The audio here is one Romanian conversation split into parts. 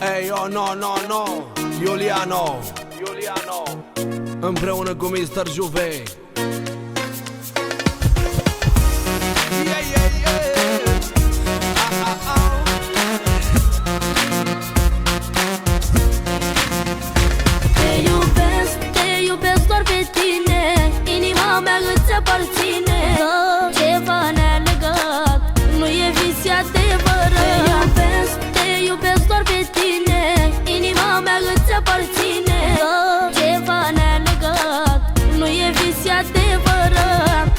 Ey, yo, no, Iuliano împreună cu Mr. Juve. Te iubesc doar pe tine, inima mea îți aparține. Ceva ne-a legat, nu e vis, e adevărat. Te iubesc doar pe tine, inima mea îți aparține. Ceva ne-a legat, nu e vis, e adevărat.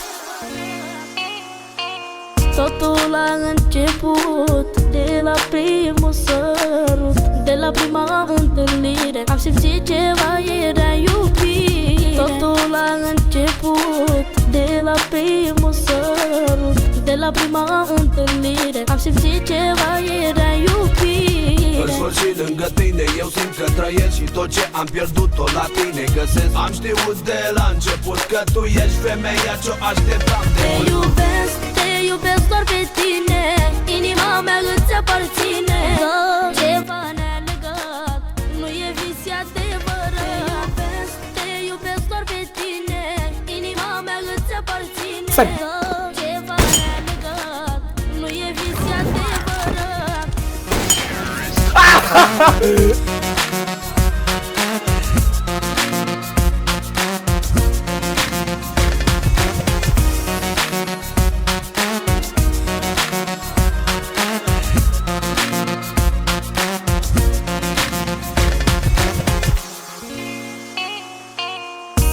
Totul a început de la primul sărut, de la prima întâlnire. Am simțit ceva, era iubire. Totul a început de la primul sărut, de la prima întâlnire. Am simțit ceva, era iubire. În sfârșit lângă tine eu simt că trăiesc și tot ce am pierdut-o la tine găsesc. Am știut de la început că tu ești femeia ce-o așteptam de mult. Te iubesc doar pe tine, inima mea îți aparține. Ceva ne-a legat, nu e vis, e adevărat. Te iubesc doar pe tine, inima mea îți aparține. Ceva ne-a legat, nu e vis, e adevărat.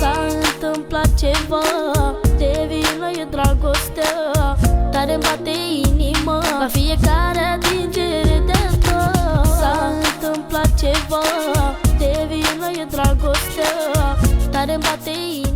S-a întâmplat ceva, de vină e dragostea, tare-mi bate inima la fiecare atingere de tot. S-a întâmplat ceva, de vină e dragostea, tare-mi bate inima.